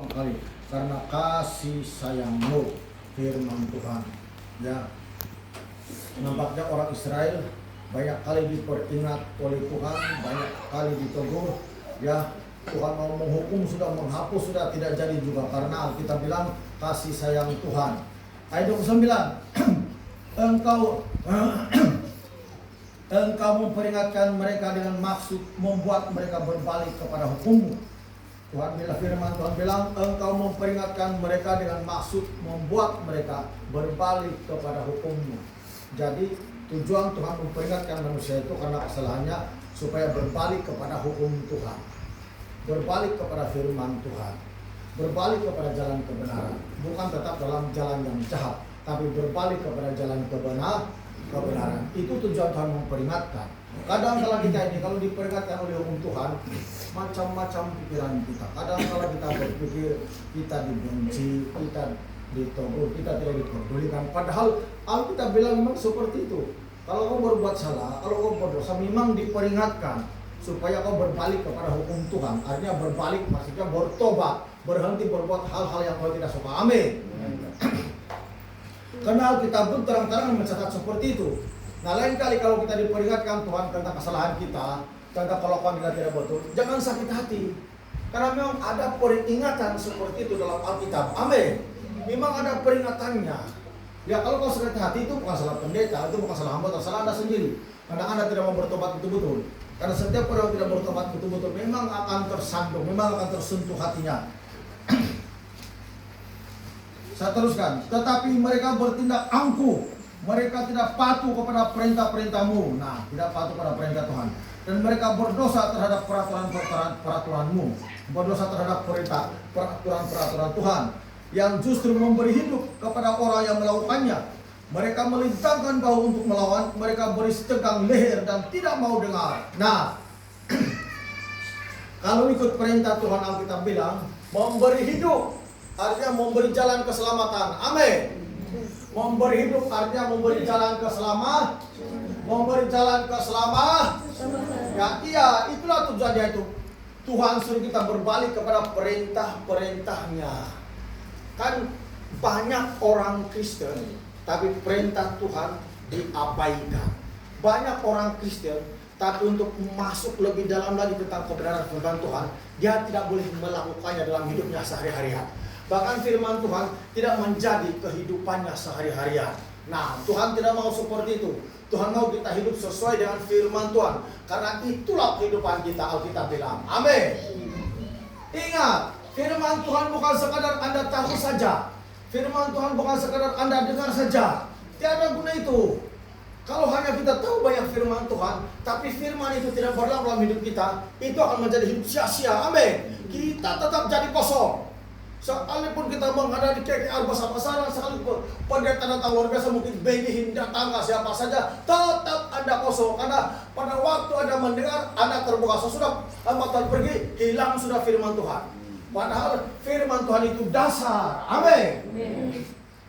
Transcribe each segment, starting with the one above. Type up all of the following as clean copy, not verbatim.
kali karena kasih sayangmu, firman Tuhan. Ya, nampaknya orang Israel banyak kali diperingat oleh Tuhan, banyak kali ditegur. Ya, Tuhan mau menghukum sudah, menghapus sudah, tidak jadi juga karena Alkitab bilang kasih sayang Tuhan. Ayat 29, engkau memperingatkan mereka dengan maksud membuat mereka berbalik kepada hukum-Mu. Tuhan bilang, firman Tuhan bilang, engkau memperingatkan mereka dengan maksud membuat mereka berbalik kepada hukum-Mu. Jadi tujuan Tuhan memperingatkan manusia itu karena kesalahannya supaya berbalik kepada hukum Tuhan, berbalik kepada firman Tuhan, berbalik kepada jalan kebenaran, bukan tetap dalam jalan yang jahat, tapi berbalik kepada jalan kebenaran. Itu tujuan Tuhan memperingatkan. Kadang kala kita ini kalau diperingatkan oleh hukum Tuhan, macam-macam pikiran kita. Kadang kala kita berpikir kita dibenci, kita ditegur, kita tidak diperdulikan. Padahal Alkitab bilang memang seperti itu. Kalau kau berbuat salah, kalau kau berdosa, memang diperingatkan supaya kau berbalik kepada hukum Tuhan. Artinya berbalik maksudnya bertobat, berhenti berbuat hal-hal yang kau tidak suka. Amin. Karena Alkitab pun terang-terang mencatat seperti itu. Nah, lain kali kalau kita diperingatkan Tuhan tentang kesalahan kita, tentang kelakuan kita tidak betul, jangan sakit hati. Karena memang ada peringatan seperti itu dalam Alkitab. Amin. Memang ada peringatannya. Ya, kalau kau sakit hati itu bukan salah pendeta, itu bukan salah hamba, salah Anda sendiri. Karena Anda tidak mau bertobat betul-betul. Karena setiap orang yang tidak bertobat betul-betul memang akan tersandung, memang akan tersentuh hatinya. Saya teruskan, tetapi mereka bertindak angkuh, mereka tidak patuh kepada perintah-perintah-Mu. Nah, tidak patuh pada perintah Tuhan. Dan mereka berdosa terhadap peraturan-Mu, berdosa terhadap peraturan-peraturan Tuhan, yang justru memberi hidup kepada orang yang melakukannya. Mereka melintangkan bahu untuk melawan, mereka beris tegang leher dan tidak mau dengar. Nah, kalau ikut perintah Tuhan, Alkitab bilang memberi hidup, artinya memberi jalan keselamatan. Amin. Memberi hidup artinya memberi jalan keselamatan. Memberi jalan keselamatan. Ya, iya, itulah tujuannya itu. Tuhan suruh kita berbalik kepada perintah-perintahnya. Kan banyak orang Kristen, tapi perintah Tuhan diabaikan. Banyak orang Kristen, tapi untuk masuk lebih dalam lagi tentang kebenaran firman Tuhan, dia tidak boleh melakukannya dalam hidupnya sehari-harian. Bahkan firman Tuhan tidak menjadi kehidupannya sehari-harian. Nah, Tuhan tidak mau seperti itu. Tuhan mau kita hidup sesuai dengan firman Tuhan. Karena itulah kehidupan kita, Alkitab bilang. Amin. Ingat, firman Tuhan bukan sekadar Anda tahu saja. Firman Tuhan bukan sekadar Anda dengar saja. Tiada guna itu. Kalau hanya kita tahu banyak firman Tuhan, tapi firman itu tidak berlaku dalam hidup kita, itu akan menjadi hidup sia-sia. Amin. Kita tetap jadi kosong. Sekalipun kita menghadapi KKR besar-besaran, sekalipun pendeta datang luar biasa, mungkin Benny datang siapa saja, tetap Anda kosong. Karena pada waktu Anda mendengar, Anda terbuka. Sesudah Anda pergi, hilang sudah firman Tuhan. Padahal firman Tuhan itu dasar. Amin.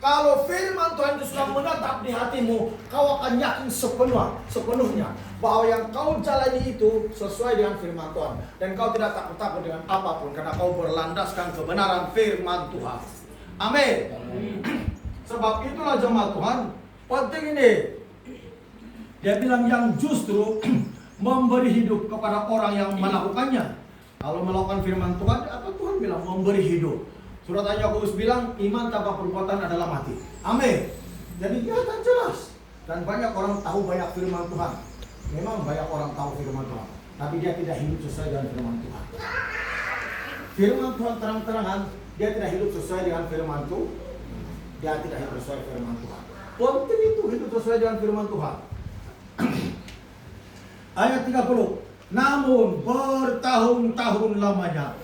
Kalau firman Tuhan itu sudah menetap di hatimu, kau akan yakin sepenuhnya bahwa yang kau jalani itu sesuai dengan firman Tuhan. Dan kau tidak takut-takut dengan apapun, karena kau berlandaskan kebenaran firman Tuhan. Amin. Sebab itulah jemaat Tuhan, penting ini. Dia bilang yang justru memberi hidup kepada orang yang melakukannya. Kalau melakukan firman Tuhan, apa Tuhan bilang? Memberi hidup. Surat Yakobus bilang iman tanpa perbuatan adalah mati. Amin. Jadi kelihatan jelas. Dan banyak orang tahu banyak firman Tuhan. Memang banyak orang tahu firman Tuhan, tapi dia tidak hidup sesuai dengan firman Tuhan. Firman Tuhan terang-terangan, dia tidak hidup sesuai dengan firman Tuhan. Dia tidak hidup sesuai firman Tuhan. Penting itu hidup sesuai dengan firman Tuhan. Ayat 30. Namun bertahun-tahun lamanya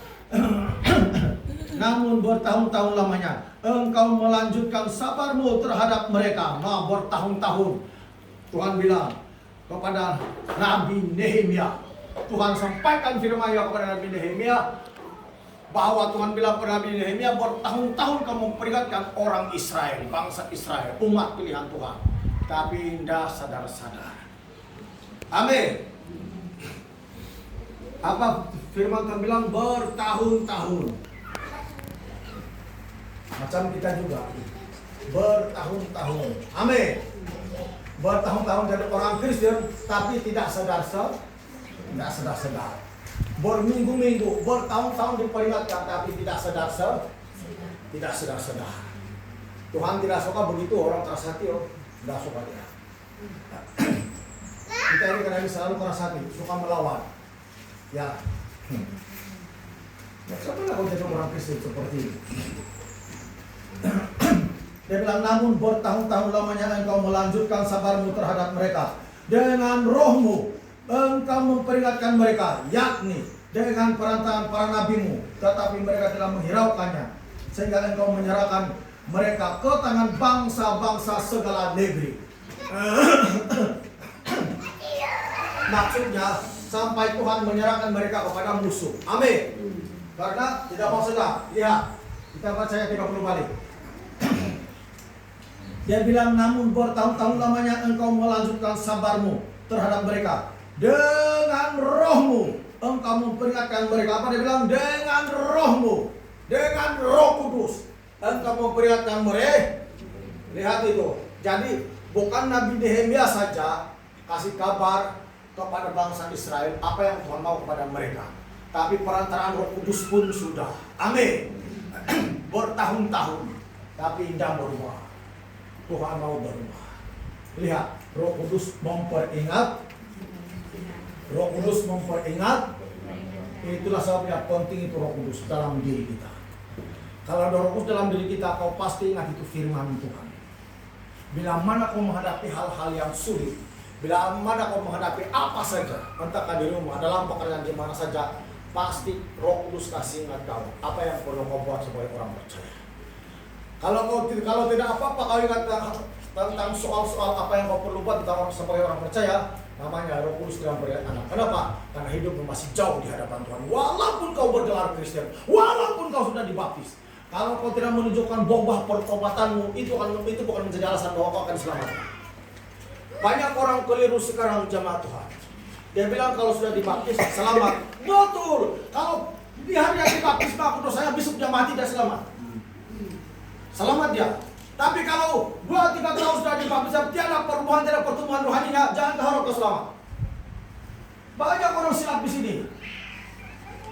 namun bertahun-tahun lamanya engkau melanjutkan sabarmu terhadap mereka. Nah, bertahun-tahun Tuhan bilang kepada Nabi Nehemia. Tuhan sampaikan firman-Nya kepada Nabi Nehemia bahwa Tuhan bilang kepada Nabi Nehemia, bertahun-tahun kamu peringatkan orang Israel, bangsa Israel, umat pilihan Tuhan, tapi tidak sadar-sadar. Amin. Apa firman Tuhan bilang? Bertahun-tahun. Macam kita juga bertahun-tahun. Amin. Bertahun-tahun jadi orang Kristen tapi tidak sadar-sadar. Berminggu-minggu, bertahun-tahun diperingatkan tapi tidak sadar-sadar. Tuhan tidak suka begitu orang keras hati, tidak suka dia. Kita ini karena selalu keras hati, suka melawan. Ya. Siapa kau jadi orang Kristen seperti ini? Dia bilang, namun bertahun-tahun lamanya engkau melanjutkan sabarmu terhadap mereka. Dengan rohmu engkau memperingatkan mereka, yakni dengan perantaraan para nabimu, tetapi mereka telah menghiraukannya, sehingga engkau menyerahkan mereka ke tangan bangsa-bangsa segala negeri. Maksudnya sampai Tuhan menyerahkan mereka kepada musuh. Amin. Karena tidak mau sedang. Lihat, kita percaya 30 balik. Dia bilang, namun bertahun-tahun lamanya engkau melanjutkan sabarmu terhadap mereka. Dengan rohmu engkau memperingatkan mereka. Apa dia bilang? Dengan rohmu, dengan Roh Kudus engkau memperingatkan mereka. Lihat itu. Jadi bukan Nabi Nehemia saja kasih kabar kepada bangsa Israel apa yang Tuhan mau kepada mereka, tapi perantaraan Roh Kudus pun sudah. Amin. Bertahun-tahun tapi tidak berubah. Tuhan mau berubah. Lihat, Roh Kudus memperingat. Roh Kudus memperingat. Itulah sebabnya penting itu Roh Kudus dalam diri kita. Kalau ada Roh Kudus dalam diri kita, kau pasti ingat itu firman Tuhan. Bila mana kau menghadapi hal-hal yang sulit, bila mana kau menghadapi apa saja, entah di rumah, dalam pekerjaan di mana saja, pasti Roh Kudus kasih ingat kau apa yang perlu kau buat sebagai orang percaya. Kalau tidak apa-apa kau ingat tentang soal-soal apa yang kau perlu buat tentang sebagai orang percaya, namanya Roh Kudus dalam perjalanan anak. Kenapa? Karena hidupmu masih jauh di hadapan Tuhan. Walaupun kau bergelar Kristen, walaupun kau sudah dibaptis, kalau kau tidak menunjukkan buah pertobatanmu, itu bukan menjadi alasan bahwa kau akan selamat. Banyak orang keliru sekarang jemaat Tuhan. Dia bilang kalau sudah dibaptis selamat. Betul. Kalau di hari yang dibaptis aku dosanya besoknya mati dan selamat. Selamat dia. Tapi kalau 2-3 tahun sudah dibaptis, tiada perubahan, tiada pertumbuhan rohaninya, jangan harap kau selamat. Banyak orang silap di sini.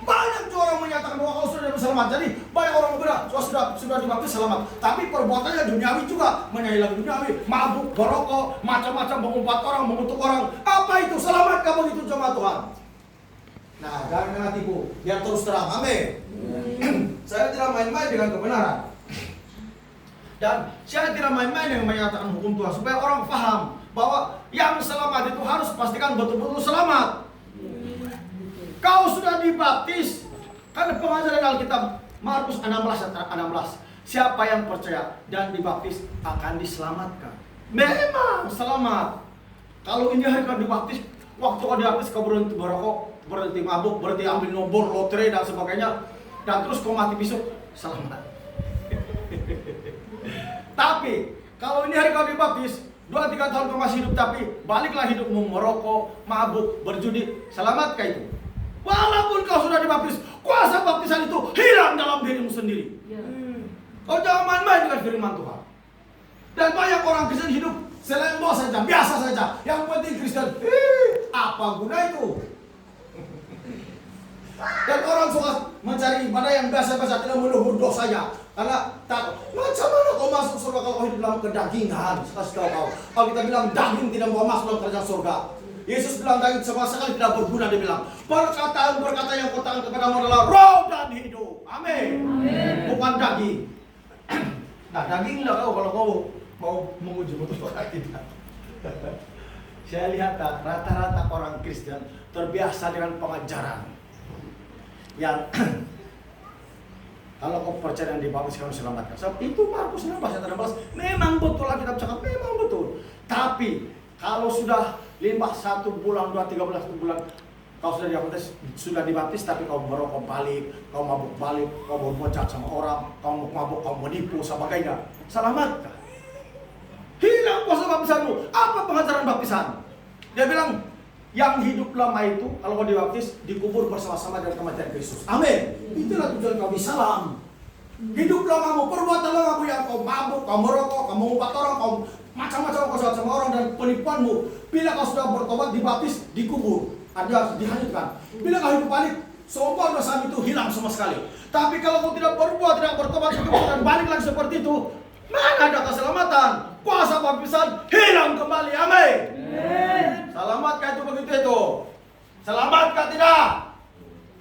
Banyak orang menyatakan bahwa kau sudah selamat. Jadi banyak orang bilang sudah dibaptis selamat. Tapi perbuatannya duniawi juga, menyayangi duniawi, mabuk, berokok, macam-macam, mengumpat orang, mengutuk orang. Apa itu? Selamat kamu itu jemaat Tuhan. Nah, jangan tipu. Biar terus terang. Amin. Saya tidak main-main dengan kebenaran. Dan saya tidak main-main dengan menyatakan hukum Tuhan, supaya orang paham bahwa yang selamat itu harus pastikan betul-betul selamat. Kau sudah dibaptis, karena pengajaran Alkitab Markus 16. Siapa yang percaya dan dibaptis akan diselamatkan. Memang selamat. Kalau ini hari kau dibaptis, waktu kau dibaptis kau berhenti berokok, berhenti mabuk, berhenti ambil nomor lotre dan sebagainya, dan terus kau mati besok, selamat. Tapi kalau ini hari kau dibaptis, 2-3 tahun kau masih hidup tapi baliklah hidupmu merokok, mabuk, berjudi, selamatkah itu? Walaupun kau sudah dibaptis, kuasa baptisan itu hilang dalam dirimu sendiri. Kau jangan main-main dengan firman Tuhan. Dan banyak orang Kristen hidup selembor saja, biasa saja. Yang penting Kristen, apa guna itu? Dan orang suka mencari ibadah yang biasa-biasa, tidak meluhur dosanya. Karena takut, macam mana kau masuk surga kalau kau hidup dalam kedagingan? Kalau kita bilang daging tidak mau masuk dalam kerajaan surga. Yesus bilang daging sama sekali tidak berguna. Dia bilang perkataan yang kau tahan kepadamu adalah roh dan hidup. Amin. Bukan daging. Nah, daging lah kau kalau kau mau menguji betul atau tidak. Saya lihat rata-rata orang Kristen terbiasa dengan pengajaran yang kalau kau percaya dan dibaptis kamu selamatkan. Sebab itu Markus 16 memang betul lah kita cakap, memang betul. Tapi kalau sudah 1 bulan, 2, 3 bulan kau sudah dibaptis tapi kau merokok balik, kau mabuk balik, kau berbocah sama orang, kau mabuk, kau menipu, sebagainya, selamat. Hilang kuasa baptisanmu. Apa pengajaran baptisan? Dia bilang yang hidup lama itu kalau kau dibaptis dikubur bersama-sama dengan kematian Kristus. Amin. Itulah tujuan kami salam. Hidup lamamu, perbuatan lamamu yang kau mabuk, kau merokok, kau mengumpat orang, kau macam-macam kau sama orang dan penipuanmu. Bila kau sudah bertobat, dibaptis, dikubur, ada dihanyutkan. Bila kau hidup balik, semua dosa itu hilang sama sekali. Tapi kalau kau tidak berbuat, tidak bertobat, dan balik lagi seperti itu, mana ada keselamatan? Kuasa baptisan hilang kembali. Amin. Selamatkah itu begitu itu? Selamatkah tidak?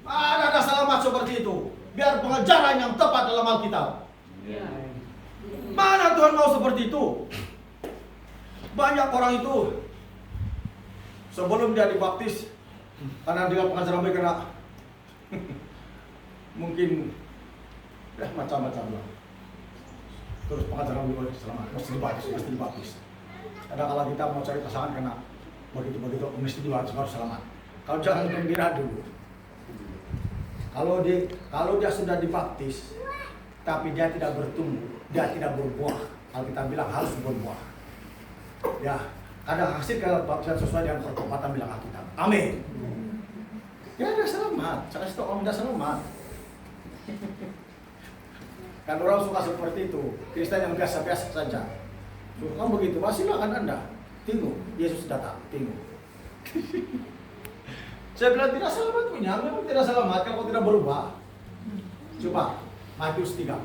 Mana ada selamat seperti itu? Biar pengajaran yang tepat dalam Alkitab. Mana Tuhan mau seperti itu? Banyak orang itu sebelum dia dibaptis, karena dia pengajaran mereka kena mungkin macam-macam lah. Terus pengajaran mereka selamat, mesti dibaptis. Kadang-kadang kita mau cari pasangan kena begitu-begitu, mesti dibaptis harus selamat. Kau jangan gembira dulu. Kalau dia sudah dibaptis, tapi dia tidak bertumbuh, dia tidak berbuah. Alkitab bilang harus berbuah. Ya, ada hasil kalau baptisan sesuai dengan pertobatan bilang Alkitab. Amin. Ya ada selamat. Saya kasih tahu kamu ada selamat. Kan orang suka seperti itu. Kristen yang biasa-biasa saja. Kamu begitu, silakan Anda. Tunggu, Yesus datang. Tunggu. Saya bilang tidak selamat punya, memang tidak selamat kalau tidak berubah. Coba Matius 3.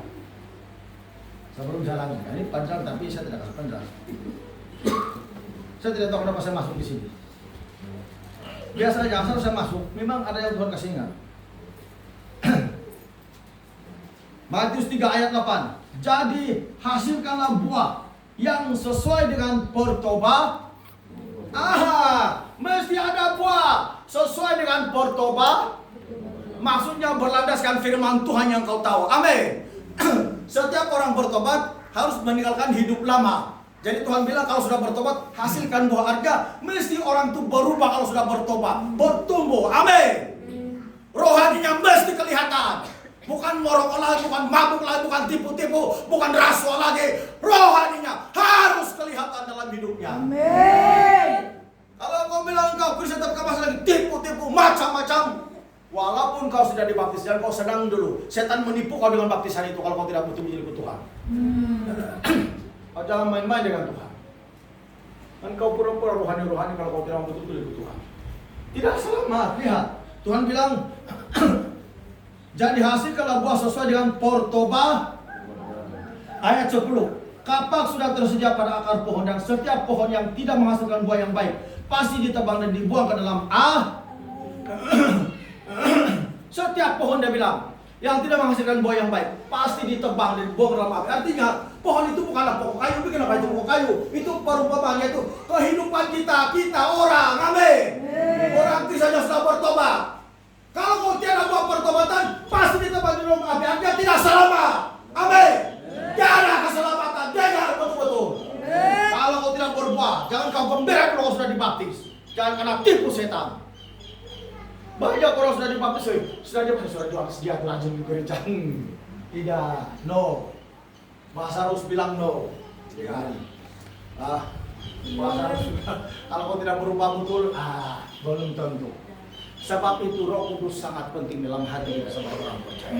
Sebelum jalan, ini panjang tapi saya tidak kasih panjang. Saya tidak tahu kenapa saya masuk di sini. Biasanya asal saya masuk, memang ada yang Tuhan kasih ingat. Matius 3 ayat 8. Jadi hasilkanlah buah yang sesuai dengan pertobat. Mesti ada buah sesuai dengan pertobat. Maksudnya berlandaskan firman Tuhan yang kau tahu. Amin. Setiap orang bertobat harus meninggalkan hidup lama. Jadi Tuhan bilang kalau sudah bertobat hasilkan buah arga. Mesti orang itu berubah kalau sudah bertobat, bertumbuh. Amin. Rohaninya mesti kelihatan. Bukan merokok lagi, bukan mabuk lagi, bukan tipu-tipu, bukan rasuah lagi. Rohaninya harus kelihatan dalam hidupnya. Amin. Kalau kau bilang kau Kristen tapi kau masih lagi tipu-tipu macam-macam, walaupun kau sudah dibaptis dan kau senang dulu, setan menipu kau dengan baptisan itu kalau kau tidak betul menjadi ikut Tuhan. Kau jangan main-main dengan Tuhan. Dan kau pura-pura rohani-rohani kalau kau tidak betul-betul ikut Tuhan. Tidak selamat. Lihat, Tuhan bilang, jadi hasilkanlah buah sesuai dengan pertobat. Ayat 10. Kapak sudah tersedia pada akar pohon dan setiap pohon yang tidak menghasilkan buah yang baik pasti ditebang dan dibuang ke dalam setiap pohon dia bilang yang tidak menghasilkan buah yang baik pasti ditebang dan dibuang ke dalam api. Artinya pohon itu bukanlah pokok kayu. Bikin apa itu pokok kayu? Itu perumpamaan, yaitu kehidupan kita orang. Amin. Orang Kristen yang sudah bertobat. Kalau kau tiada buah pertobatan pasti ditebang di dalam api. Artinya tidak selamat. Amin. Tiada keselamatan. Dengar betul-betul. Kalau kau tidak berbuah, jangan kau gembira kalau kau sudah dibaptis. Jangan kena tipu setan. Banyak orang sudah dibaptis, sudah jual sedia rajin di gereja. Tidak, no. Bahasa harus bilang no. Ya. Bahasa harus kalau kau tidak berubah betul, belum tentu. Sebab itu Roh Kudus sangat penting dalam hati kita sebagai orang percaya.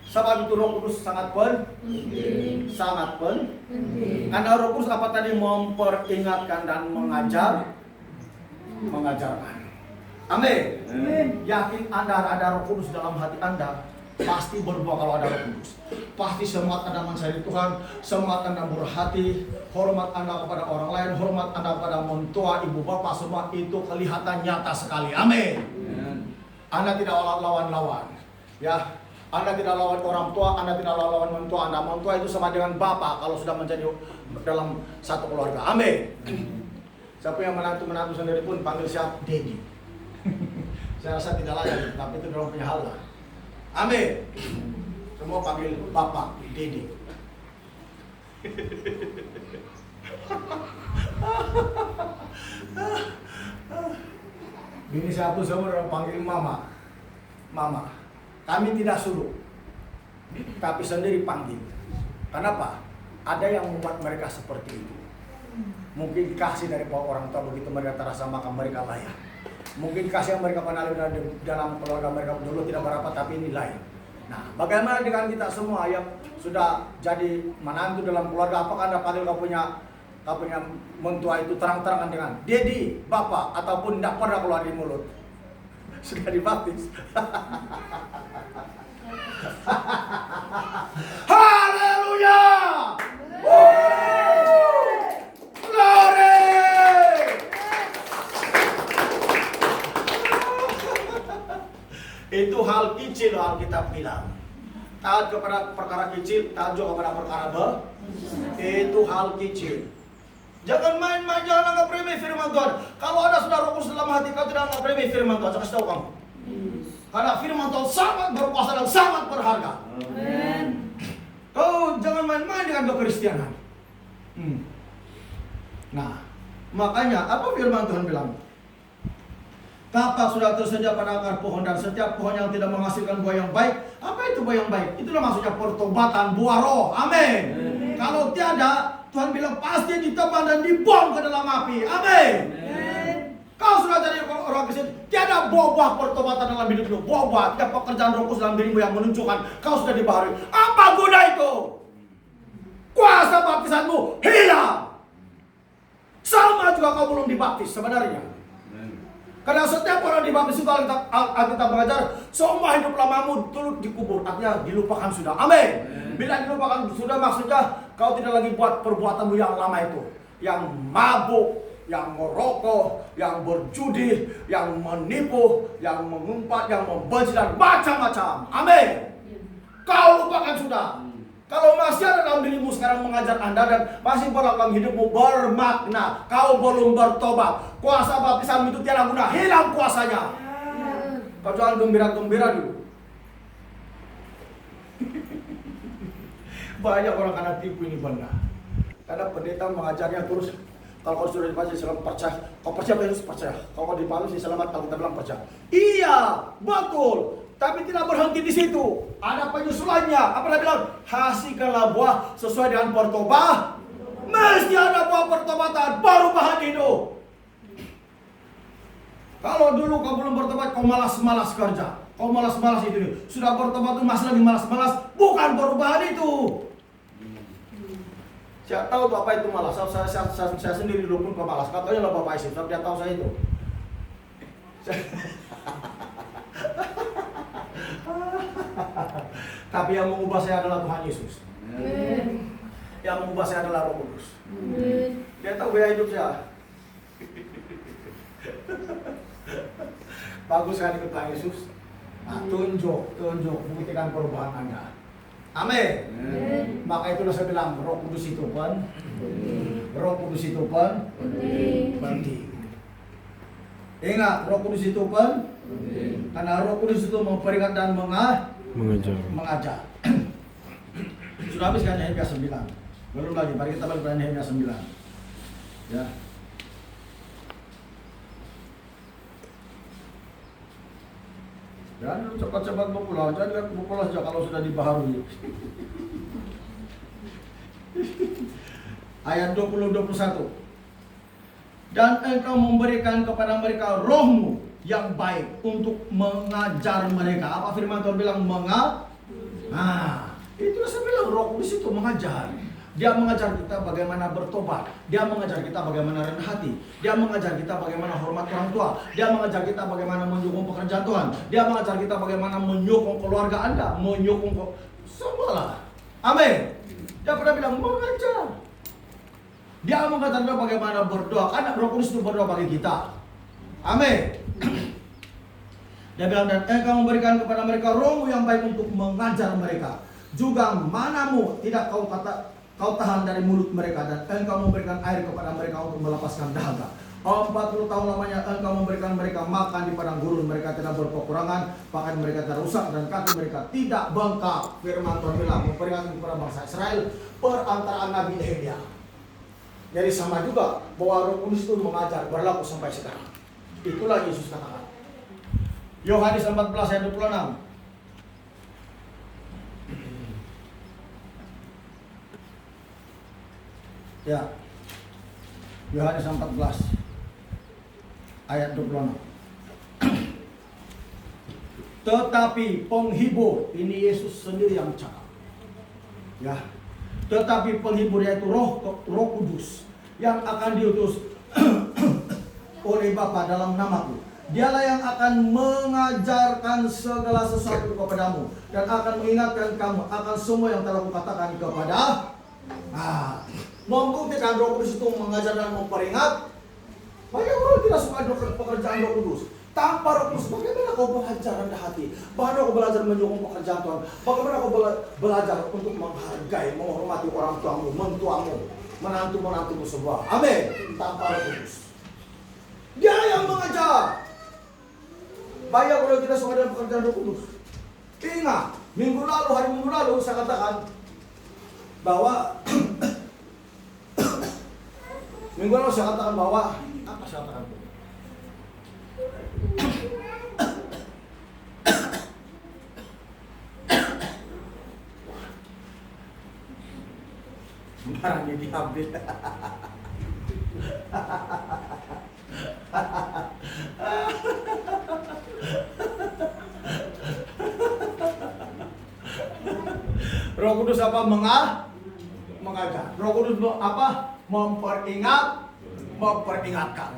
Sebab itu Roh Kudus sangat penting. Sangat penting. Karena Roh Kudus apa tadi? Memperingatkan dan mengajarkan. Amin. Yakin Anda ada Roh Kudus dalam hati Anda, pasti berbuah kalau ada Roh Kudus. Pasti semangat Anda mencari Tuhan, semangat Anda berhati, hormat Anda kepada orang lain, hormat Anda kepada mentua, ibu bapak, semua itu kelihatan nyata sekali. Amin. Anda tidak lawan-lawan. Ya. Anda tidak lawan orang tua, Anda tidak lawan mentua Anda. Mentua itu sama dengan bapak kalau sudah menjadi dalam satu keluarga. Amin. Siapa yang menantu sendiri pun panggil siapa? Dedi. Saya rasa tidak layak, tapi itu dalam punya hal lah. Amin. Semua panggil bapak, Dedi. Bini satu semua orang panggil mama. Mama. Kami tidak suruh, tapi sendiri panggil. Kenapa? Ada yang membuat mereka seperti itu. Mungkin kasih dari orang tua begitu mereka terasa maka mereka layak. Mungkin kasih yang mereka pernah dalam keluarga mereka dulu tidak berapa, tapi ini lain. Nah, bagaimana dengan kita semua yang sudah jadi menantu dalam keluarga? Apakah Anda panggil kau punya mentua itu terang-terangan dengan Dedi, Bapak, ataupun tidak pernah keluar di mulut? Sudah dibaptis. Haleluya! Glory! Itu hal kecil Alkitab bilang. Taat kepada perkara kecil, taat juga kepada perkara besar. Itu hal kecil. Jangan main-main, jangan anggap remeh firman Tuhan. Kalau ada sudah Roh Kudus dalam hati kau, tidak anggap remeh firman Tuhan. Saya kasih tahu kamu. Karena firman Tuhan sangat berkuasa dan sangat berharga. Amen. Kau jangan main-main dengan kekristenan. Nah, makanya apa firman Tuhan bilang? Kapak sudah tersedia pada akar pohon, dan setiap pohon yang tidak menghasilkan buah yang baik. Apa itu buah yang baik? Itulah maksudnya pertobatan, buah roh. Amin. Kalau tiada, Tuhan bilang pasti ditebang dan dibuang ke dalam api. Amin. Kau sudah jadi orang Kristen, tiada buah-buah pertobatan dalam hidupmu. Buah-buah, tidak pekerjaan Roh Kudus dalam dirimu yang menunjukkan kau sudah dibaharui. Apa guna itu? Kuasa baptisanmu hilang. Sama juga kau belum dibaptis sebenarnya. Karena setiap orang dibaptis itu Alkitab mengajar, semua hidup lamamu turut dikubur, artinya dilupakan sudah. Amin. Bila dilupakan sudah, maksudnya kau tidak lagi buat perbuatanmu yang lama itu, yang mabuk, yang merokok, yang berjudi, yang menipu, yang mengumpat, yang membenci, dan macam-macam. Amin. Kau lupakan sudah. Kalau masih ada dalam dirimu sekarang mengajar Anda dan masih dalam hidupmu bermakna, kau belum bertobat, kuasa baptisan itu tiada guna, hilang kuasanya. Kau jangan gembira-gembira dulu. Banyak orang karena tipu ini benar. Karena pendeta mengajarnya terus, kalau kau sudah dibaptis selamat percaya, kau percaya Yesus percaya. Kalau kau dibaptis selamat, kalau kita bilang percaya. Iya, betul. Tapi tidak berhenti di situ. Ada penyusulannya. Apa dia bilang? Hasilkanlah buah sesuai dengan pertobatan. Mesti ada buah pertobatan, perubahan hidup. Kalau dulu kau belum bertobat, kau malas-malas kerja, kau malas-malas itu. Sudah bertobat itu masih lagi malas-malas, bukan perubahan itu. Saya tahu tuh apa itu malas. Saya sendiri dulu pun pemalas. Katanya lah Bapak Isim, tapi dia tahu saya itu. Tapi yang mengubah saya adalah Tuhan Yesus. Yang mengubah saya adalah Roh Kudus. Dia tahu gaya hidup saya. Bagus kan ikut Tuhan Yesus? Nah, tunjuk, buktikan perubahan Anda. Amin. Maka itulah saya bilang, Roh Kudus itu pun, Roh Kudus itu pun penting. Ingat, Roh Kudus itu pun, karena Roh Kudus itu memperingat dan mengajar. Sudah habis kan Nehemia 9? Belum lagi, mari kita balik pada Nehemia 9. Ya. Jangan cepat-cepat berpulang, jangan berpulang saja kalau sudah dibaharui. Ayat 20-21. Dan engkau memberikan kepada mereka rohmu yang baik untuk mengajar mereka. Apa firman Tuhan bilang? Nah, itulah saya bilang Roh Kudus itu mengajar. Dia mengajar kita bagaimana bertobat. Dia mengajar kita bagaimana rendah hati. Dia mengajar kita bagaimana hormat orang tua. Dia mengajar kita bagaimana menyokong pekerjaan Tuhan. Dia mengajar kita bagaimana menyokong keluarga Anda, menyokong semualah. Amin. Dia pernah bilang mengajar. Dia mengajar kita bagaimana berdoa. Karena Roh Kudus itu berdoa bagi kita. Amin. Dia bilang, dan engkau memberikan kepada mereka rohmu yang baik untuk mengajar mereka. Juga manamu tidak kau tahan dari mulut mereka, dan engkau memberikan air kepada mereka untuk melepaskan dahaga. 40 tahun lamanya engkau memberikan mereka makan di padang gurun. Mereka tidak berkekurangan, pakaian mereka tidak rusak, dan kaki mereka tidak bengkak. Firman Tuhan bilang memperingatkan kepada bangsa Israel perantaraan Nabi Nehemia. Jadi sama juga bahwa Roh Kudus itu mengajar, berlaku sampai sekarang. Itulah Yesus katakan. Yohanes 14 ayat 26. Ya. Yohanes 14 ayat 26. Tetapi penghibur, ini Yesus sendiri yang cakap. Ya. Tetapi penghibur yaitu Roh Kudus yang akan diutus oleh Bapa dalam namaku. Dialah yang akan mengajarkan segala sesuatu kepadamu dan akan mengingatkan kamu akan semua yang telah kukatakan kepada. Membuktikan Roh Kudus itu mengajar dan memperingat. Banyak orang tidak suka pekerjaan Roh Kudus. Tanpa Roh Kudus, bagaimana kau belajar rendah hati? Bagaimana kau belajar menyokong pekerjaan Tuhan? Bagaimana kau belajar untuk menghargai, menghormati orang tuamu, mentuamu, menantu-menantumu semua? Amin. Tanpa Roh Kudus, Dia yang mengajar. Banyak orang tidak suka dengan pekerjaan Roh Kudus. Ingat, hari minggu lalu saya katakan bahwa minggu lalu saya katakan bahwa apa saya katakan? Barangnya diambil. Roh Kudus apa? Mengajar. Roh Kudus apa? Memperingatkan.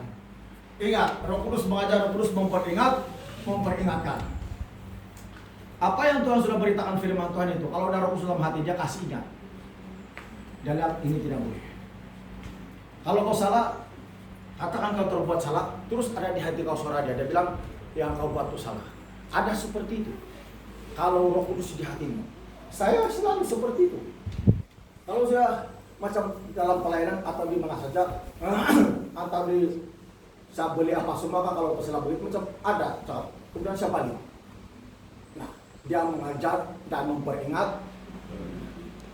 Ingat, Roh Kudus mengajar, Roh Kudus memperingatkan. Apa yang Tuhan sudah beritakan firman Tuhan itu, kalau ada Roh Kudus dalam hati, dia kasih ingat. Dia lihat ini tidak boleh. Kalau kau salah, katakan kau terbuat salah, terus ada di hati kau suara dia bilang, yang kau buat itu salah. Ada seperti itu. Kalau Roh Kudus di hatimu, saya selalu seperti itu. Kalau saya macam dalam pelayanan atau di mana saja, atau di saya beli apa semua, kalau pesalah begitu macam ada, kemudian saya balik. Nah, dia mengajar dan memperingat.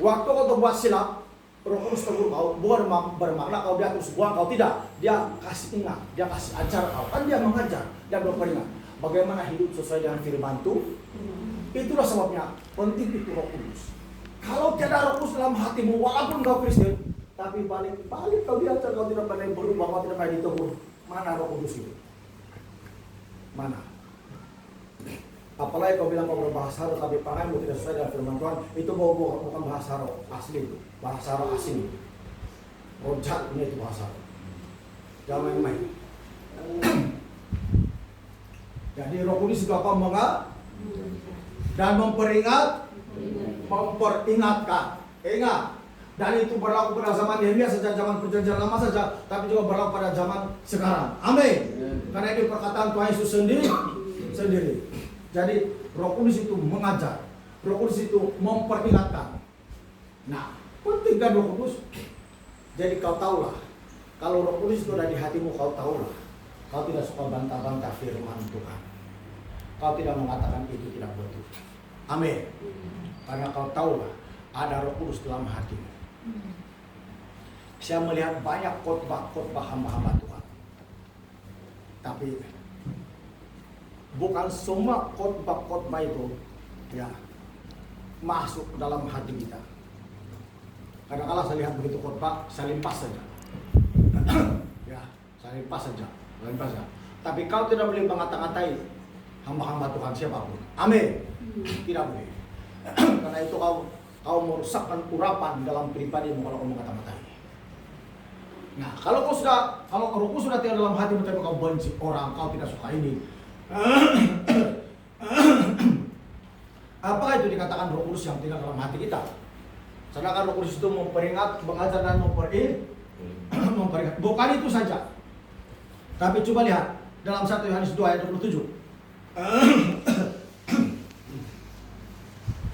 Waktu kau terbuat silap, Roh Kudus tegur kau, bukan bermakna kau dia terus buang kau, tidak. Dia kasih ingat, dia kasih ajar kau, kan dia mengajar dan memperingat. Bagaimana hidup sesuai dengan firman Tuhan. Itulah sebabnya penting itu Roh Kudus. Kalau tiada Roh Kudus dalam hatimu, walaupun kau Kristen, tapi balik kau diajar, kau tidak pernah berubah, kau tidak pernah ditegur. Mana Roh Kudus itu? Mana? Apalagi kau bilang kau berbahasa roh, tapi pakaimu tidak sesuai dengan firman Tuhan, itu bukan bahasa roh asli itu, bahasa roh asing. Rojak ini itu bahasa roh. Jangan main-main. Jadi Roh Kudus itu apa? Dan memperingatkan. Ingat. Dan itu berlaku pada zaman Nehemia saja, zaman perjanjian lama saja, tapi juga berlaku pada zaman sekarang. Amin. Karena ini perkataan Tuhan Yesus sendiri. Jadi Roh Kudus itu mengajar, Roh Kudus itu memperingatkan. Nah, penting kan Roh Kudus? Jadi kau tahulah, kalau Roh Kudus itu ada di hatimu, kau tahulah, kau tidak suka bantah-bantah firman Tuhan. Kau tidak mengatakan itu tidak betul. Amin. Karena kau tahulah, ada Roh Kudus dalam hatimu. Saya melihat banyak khotbah hamba-hamba Tuhan. Tapi bukan semua khotbah itu ya masuk dalam hati kita. Kadang-kadang saya lihat begitu khotbah, saya limpas saja. Ya, saya limpas saja. Tapi kau tidak boleh mengata-ngatai hamba-hamba Tuhan siapapun. Amin. Tidak boleh. Karena itu kau merusakkan urapan dalam pribadimu kalau kau mengata-ngatai. Nah, kalau Roh Kudus sudah tinggal dalam hatimu, tapi kau benci orang, kau tidak suka ini. Apakah itu dikatakan Roh Kudus yang tinggal dalam hati kita? Sedangkan Roh Kudus itu memperingat, mengajar dan memperingat. Bukan itu saja. Tapi coba lihat dalam 1 Yohanes 2 ayat 27.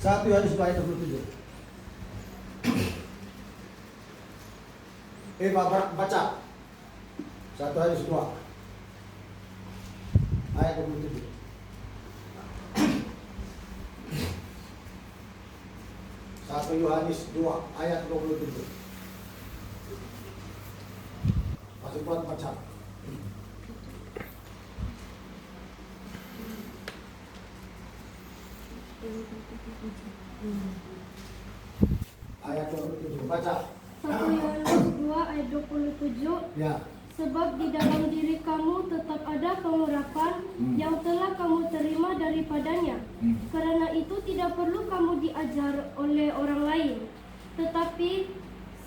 1 Yohanes 2 ayat 27. Baca 1 Yohanes 2 ayat 27. 1 Yohanes 2 ayat 27. Masih buat baca. Ayat 27 baca. 1 Yohanes 2 ayat 27. Ya. Sebab di dalam diri kamu tetap ada pengurapan yang telah kamu terima daripadanya. Karena itu tidak perlu kamu diajar oleh orang lain. Tetapi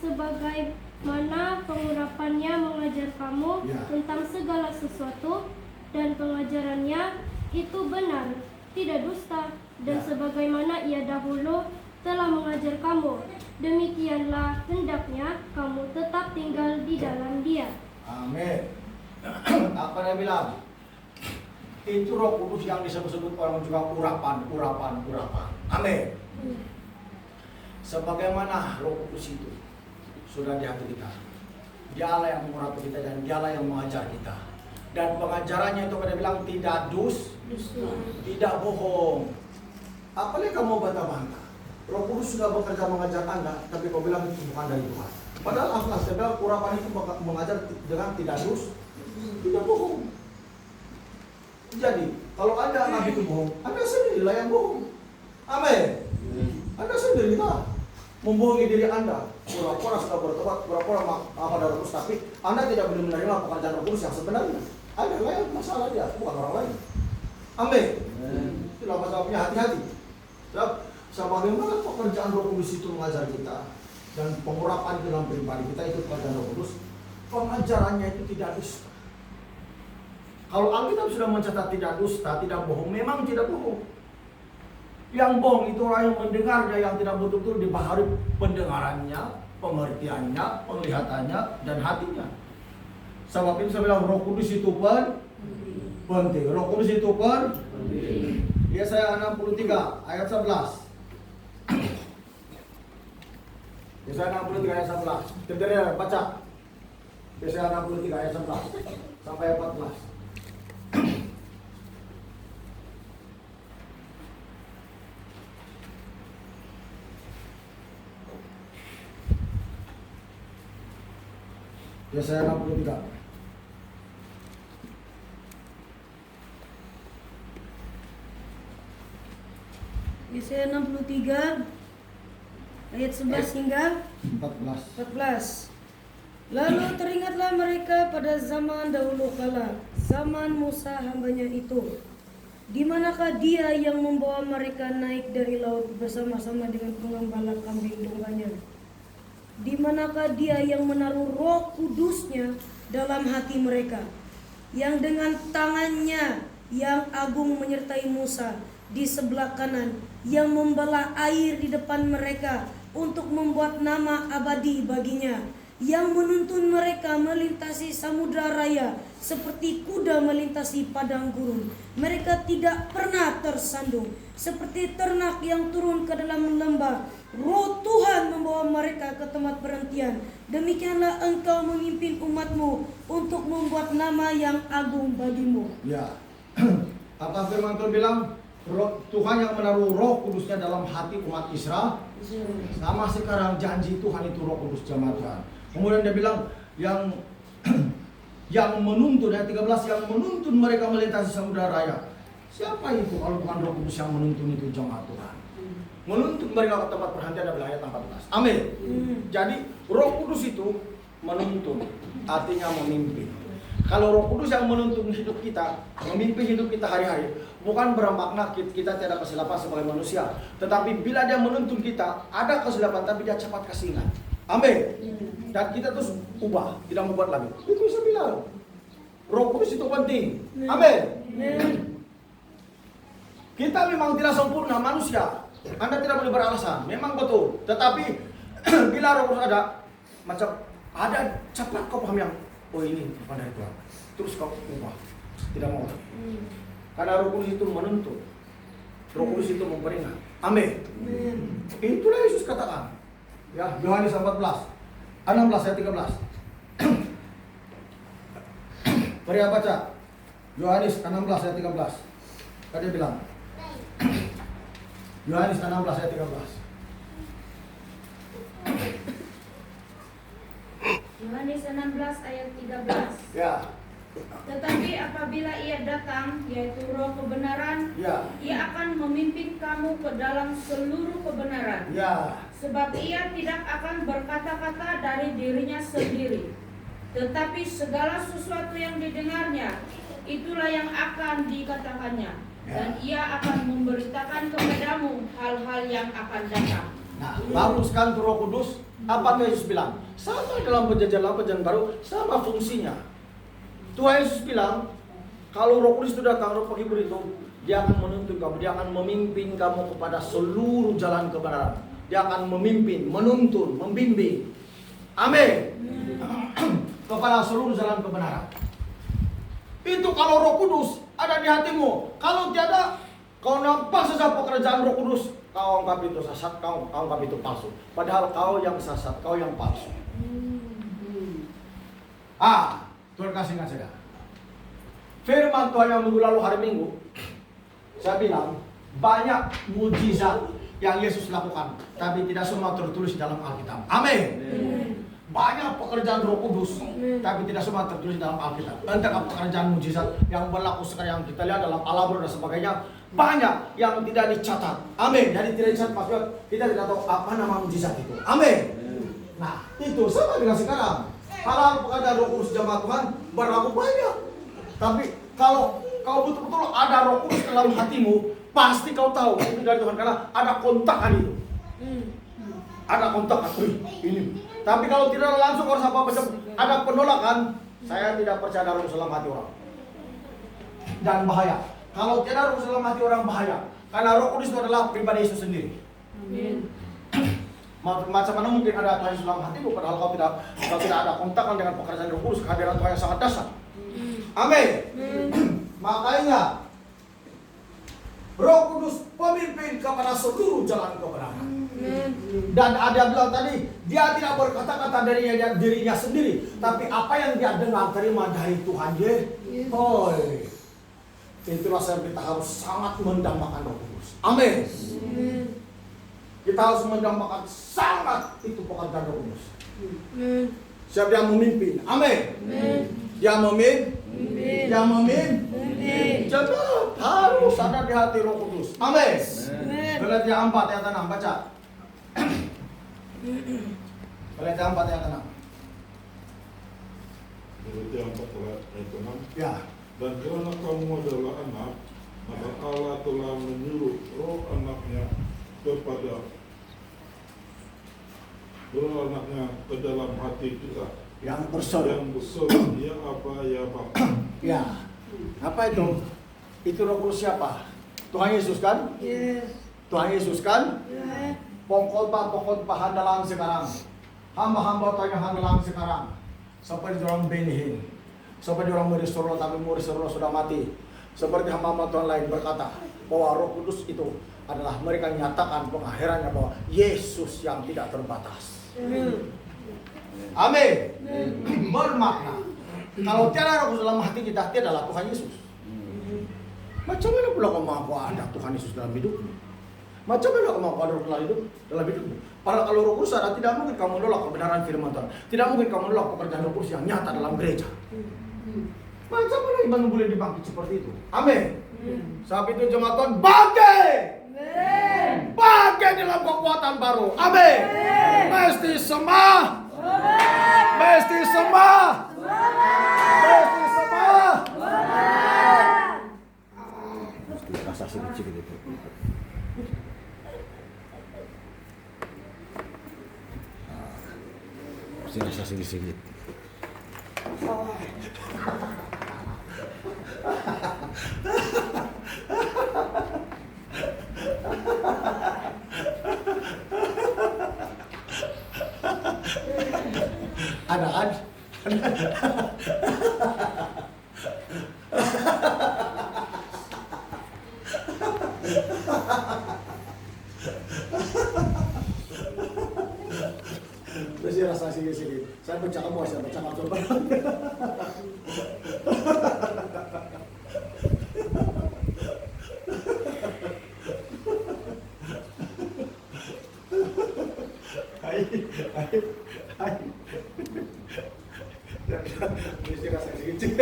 sebagaimana pengurapannya mengajar kamu tentang segala sesuatu, dan pengajarannya itu benar, tidak dusta, dan sebagaimana ia dahulu telah mengajar kamu, demikianlah hendaknya kamu tetap tinggal di dalam Dia. Amin. Apa dia bilang? Itu Roh Kudus yang disebut-sebut orang juga urapan. Amin. Sebagaimana Roh Kudus itu sudah di hati kita. Dialah yang mengurapi kita dan Dialah yang mengajar kita. Dan pengajarannya itu pada bilang tidak tidak bohong. Apalagi kamu bantah-bantah. Roh Kudus sudah bekerja mengajar Anda, tapi kau bilang itu bukan dari Tuhan. Padahal asal sebab urapan itu mengajar dengan tidak bohong. Jadi, kalau Anda anggap itu bohong, Anda sendirilah yang bohong. Amin. Anda sendiri lah membohongi diri Anda. Pura-pura sudah bertobat, pura-pura apa dari Kudus, tapi Anda tidak boleh menerima pekerjaan Roh Kudus yang sebenarnya. Ada lain masalah dia, bukan orang lain. Amin. Itulah masalahnya, hati-hati. Sebagaimana pekerjaan Roh Kudus itu mengajar kita dan pengurapan dalam pribadi kita itu pekerjaan Roh Kudus, pengajarannya itu tidak dusta. Kalau Alkitab sudah mencatat tidak dusta, tidak bohong, memang tidak bohong. Yang bohong itu orang yang mendengarnya yang tidak betul-betul dibaharui pendengarannya, pengertiannya, penglihatannya, dan hatinya. Sebab itu saya bilang Roh Kudus itu penting. Roh Kudus itu penting. Yesaya 63 ayat 11. Yesaya 63 ayat 11. Kita baca. Yesaya 63 ayat 11 sampai ayat 14. Yesaya 63. Yesaya 63 ayat 11 hingga 14. Lalu teringatlah mereka pada zaman dahulu kala, zaman Musa hambanya itu. Di manakah dia yang membawa mereka naik dari laut bersama-sama dengan pengembala kambing dombanya? Di manakah dia yang menaruh Roh Kudusnya dalam hati mereka, yang dengan tangannya yang agung menyertai Musa di sebelah kanan, yang membelah air di depan mereka untuk membuat nama abadi baginya, yang menuntun mereka melintasi samudra raya seperti kuda melintasi padang gurun. Mereka tidak pernah tersandung seperti ternak yang turun ke dalam lembah. Roh Tuhan membawa mereka ke tempat perhentian. Demikianlah engkau memimpin umatmu untuk membuat nama yang agung bagimu. Ya. Apa firman Tuhan bilang? Tuhan yang menaruh Roh Kudusnya dalam hati umat Israel. Sama sekarang janji Tuhan itu Roh Kudus jemaat Tuhan. Kemudian dia bilang yang menuntun, ayat 13, yang menuntun mereka melintasi samudra raya. Siapa itu kalau bukan Roh Kudus yang menuntun itu jemaat Tuhan? Menuntun mereka ke tempat perhentian adalah ayat 14. Amin. Jadi Roh Kudus itu menuntun, artinya memimpin. Kalau Roh Kudus yang menuntun hidup kita, memimpin hidup kita hari-hari, bukan bermakna kita tidak kesilapan sebagai manusia. Tetapi bila dia menuntun kita, ada kesilapan tapi dia cepat kasih ingat. Amin. Dan kita terus ubah, tidak membuat lagi. Itu bisa bilang Roh Kudus itu penting. Amin. Kita memang tidak sempurna manusia. Anda tidak boleh beralasan, memang betul. Tetapi bila Roh Kudus ada, macam ada cepat kau paham yang oh ini bukan dari Tuhan. Terus kau ubah, tidak mau lagi. Karena Roh Kudus itu menuntut, Roh Kudus itu memperingat. Amin. Itulah Yesus katakan. Ya, Yohanes 14, 16 ayat 13. Mari baca. Yohanes 16 ayat 13. Tadi bilang. Yohanes 16 ayat 13. Yohanes 16 ayat 13. Ya. Tetapi apabila ia datang, yaitu Roh kebenaran, Ya. ia akan memimpin kamu ke dalam seluruh kebenaran. Ya. Sebab ia tidak akan berkata-kata dari dirinya sendiri, Tetapi segala sesuatu yang didengarnya, itulah yang akan dikatakannya. Dan ia akan memberitakan kepadamu hal-hal yang akan datang. Nah, bagus kan tuh Roh Kudus? Apa Yesus bilang? Sama dalam perjanjian baru, sama fungsinya. Tuhan Yesus bilang, kalau Roh Kudus itu datang, Roh Penghibur itu, dia akan menuntun kamu, dia akan memimpin kamu kepada seluruh jalan kebenaran. Dia akan memimpin, menuntun, membimbing. Amin. Kepada seluruh jalan kebenaran. Itu kalau Roh Kudus ada di hatimu. Kalau tiada, kau nampak saja pekerjaan Roh Kudus, kau anggap itu sesat, kau anggap itu palsu. Padahal kau yang sesat, kau yang palsu. Tuhan kasih ingat saja. Firman Tuhan yang minggu lalu hari Minggu, saya bilang banyak mujizat yang Yesus lakukan, tapi tidak semua tertulis dalam Alkitab. Amin. Banyak pekerjaan Roh Kudus, tapi tidak semua tertulis dalam Alkitab. Entah pekerjaan mujizat yang berlaku sekarang yang kita lihat dalam Al-Quran dan sebagainya, banyak yang tidak dicatat. Amin. Jadi tidak dicatat maksudnya kita tidak tahu apa nama mujizat itu. Amin. Nah, itu sama dengan sekarang. Hal-hal pekerjaan Roh Kudus jemaat Tuhan berlaku banyak. Tapi kalau kau betul-betul ada Roh Kudus dalam hatimu, pasti kau tahu itu dari Tuhan karena ada kontakan itu. Ada kontakan ini. Tapi kalau tidak langsung harus apa macam ada penolakan, saya tidak percaya ada roh dalam hati orang. Dan bahaya. Kalau tidak roh dalam hati orang bahaya. Karena Roh Kudus itu adalah pribadi Yesus sendiri. Macam mana mungkin ada Tuhan Yesus dalam hatimu padahal kau tidak ada kontakan dengan pekerjaan Roh Kudus, kehadiran Tuhan yang sangat dahsyat. Amin. Makanya Roh Kudus pemimpin kepada seluruh jalan kebenaran. Dan ada bilang tadi, dia tidak berkata-kata dari dirinya sendiri, tapi apa yang dia dengar terima dari Tuhan Yesus. Itulah sebab kita harus sangat mendambakan Roh Kudus. Amin. Kita harus mendambakan sangat itu pekerjaan Roh Kudus. Siapa dia memimpin? Amin. Dia memimpin. Dia memimpin. Jadi harus ada di hati Roh Kudus. Amin. Galatia 4 ayat 6 baca. Galatia 4 ayat 6. Galatia 4 ayat 6. Ya. Dan karena kamu adalah anak, maka Allah telah menyuruh roh anaknya ke dalam hati kita Yang berseru. yang berseru, ya apa ya Bapa. Ya. Apa itu? Itu Roh Kudus siapa? Tuhan Yesus kan? Tuhan Yesus kan? Pokok-pokok handalan sekarang. Hamba-hamba Tuhan yang handalan sekarang. Seperti orang Benihin. Seperti orang murid Surlo, tapi murid Surlo sudah mati. Seperti hamba-hamba Tuhan lain berkata bahwa Roh Kudus itu adalah mereka nyatakan pengakhirannya bahwa Yesus yang tidak terbatas. Amin. Bermakna kalau tiada Roh Kudus dalam hati kita, dia adalah Tuhan Yesus. Macam mana pula kamu mau ada Tuhan Yesus dalam hidupmu? Macam mana kamu mau ada Roh dalam hidupmu? Padahal kalau Roh Kudus ada, tidak mungkin kamu menolak kebenaran firman Tuhan. Tidak mungkin kamu menolak pekerjaan Roh Kudus yang nyata dalam gereja. Macam mana iman boleh dibangkit seperti itu? Amin. Sebab itu jemaat Tuhan bangkit dalam kekuatan baru. Amin. Mesti sembah. Mesti sembah. Mesti sembah. Mesti rasa sedikit itu. Mesti rasa sedikit. Ada. Terus rasa sedikit. Saya baca kamu, coba. Hai. Mesti rasa sedikit.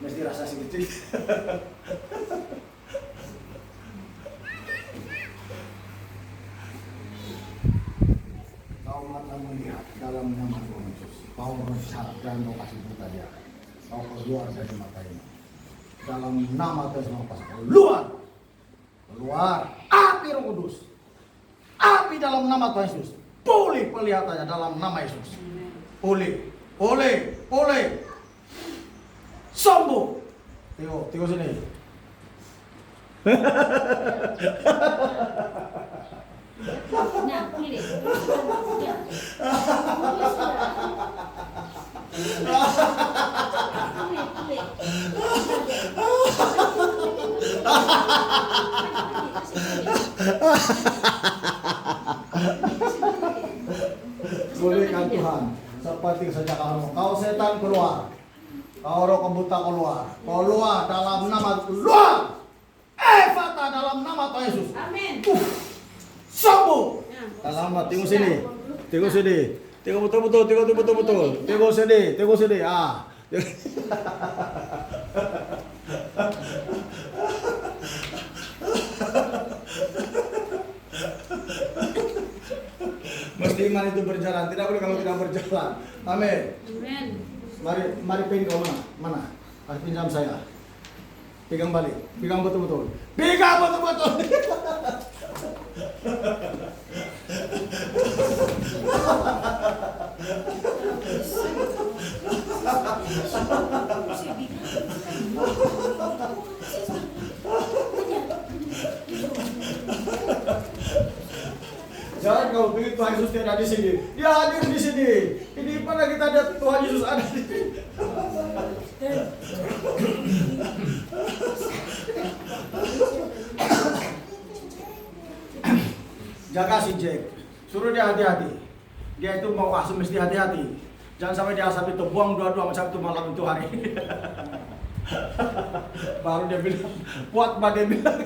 Mesti rasa sedikit. Kau mata melihat dalam nama Tuhan Yesus. Kau bersyarat dan kau kasih buta dia. Kau keluar dari mata ini. Dalam nama Tuhan Yesus, keluar. Keluar. Api Roh Kudus. Api dalam nama Tuhan Yesus. Pulih penglihatannya dalam nama Yesus. Pulih. Pulih. Pulih. Sembuh. Tengok sini. Nah, pilih. Ya. Pulihkan Tuhan. Seperti sejak kamu. Kau setan keluar. Kau roh kebuta keluar. Keluar dalam nama keluar. Fata dalam nama Tuhan Yesus. Amin. Sembuh. Selamat. Tengok sini. Tengok sini. Tengok betul-betul. Tengok betul-betul. Tengok sini. Tengok sini. Ah. Mesti iman itu berjalan. Tidak boleh kalau tidak berjalan. Amin. Amin. Mari pin kau mana? Mana? Pinjam saya. Pegang balik. Pegang betul-betul. Pegang betul-betul. Jangan kau pikir Tuhan Yesus tidak ada di sini. Dia hadir di sini. Ini mana kita lihat Tuhan Yesus ada di sini. Jaga si Jack. Suruh dia hati-hati. Dia itu mau asum mesti hati-hati. Jangan sampai dia asap itu buang dua-dua macam itu malam itu hari. Baru dia bilang, kuat dia bilang.